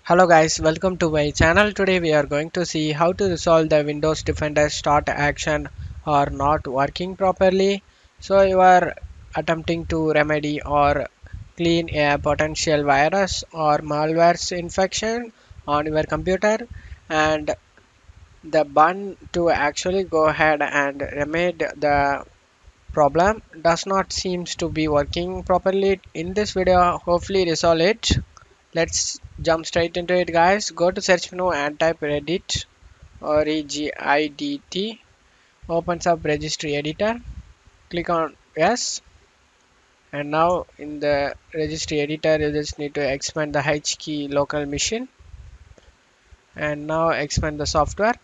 Hello guys, welcome to my channel. Today we are going to see how to resolve the Windows Defender start action or not working properly. So you are attempting to remedy or clean a potential virus or malware infection on your computer, and the button to actually go ahead and remedy the problem does not seems to be working properly. In this video, hopefully resolve it. Let's jump straight into it, guys. Go to search menu and type Reddit or Regidt. Opens up registry editor. Click on yes. And now in the registry editor, you just need to expand the H key local machine. And now expand the software.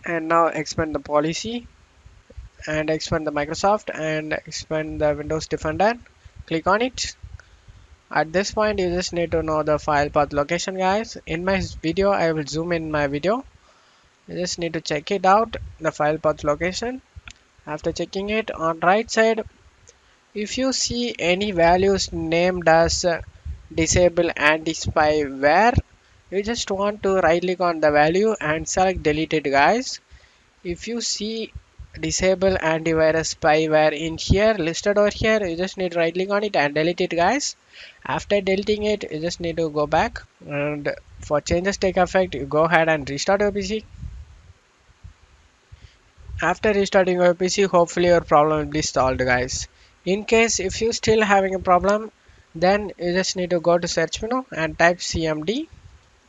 And now expand the policy. And expand the Microsoft. And expand the Windows Defender. Click on it. At this point, you just need to know the file path location, guys. In my video, I will zoom in my video. You just need to check it out, the file path location. After checking it, on right side, if you see any values named as disable anti-spyware, you just want to right click on the value and select delete it, guys. If you see disable antivirus spyware in here listed over here, you just need to right click on it and delete it, guys. After deleting it, you just need to go back, and for changes take effect, you go ahead and restart your PC. After restarting your PC, hopefully your problem will be solved, guys. In case if you still having a problem, then you just need to go to search menu and type cmd,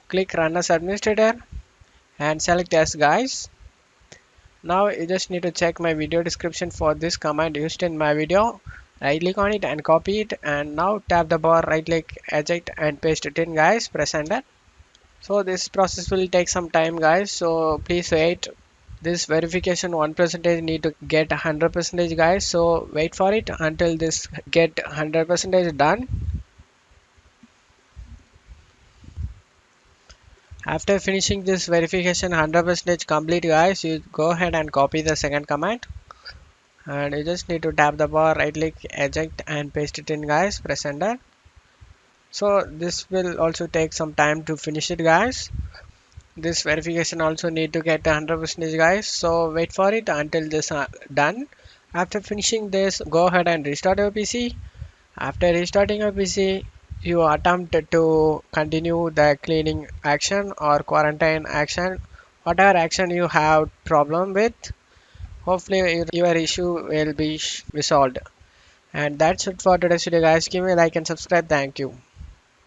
click run as administrator and select yes, guys. Now you just need to check my video description for this command used in my video. Right click on it and copy it, and now tap the bar, right click, eject and paste it in, guys. Press enter. So this process will take some time, guys, so please wait. This verification 1% need to get 100%, guys, so wait for it until this get 100% done. After finishing this verification 100% complete, guys, you go ahead and copy the second command, and you just need to tap the bar, right click, eject and paste it in, guys. Press enter. So this will also take some time to finish it, guys. This verification also need to get 100%, guys, so wait for it until this done. After finishing this, go ahead and restart your PC. After restarting your PC, you attempt to continue the cleaning action or quarantine action, whatever action you have problem with. Hopefully your issue will be resolved. And that's it for today's video, guys. Give me a like and subscribe. Thank you.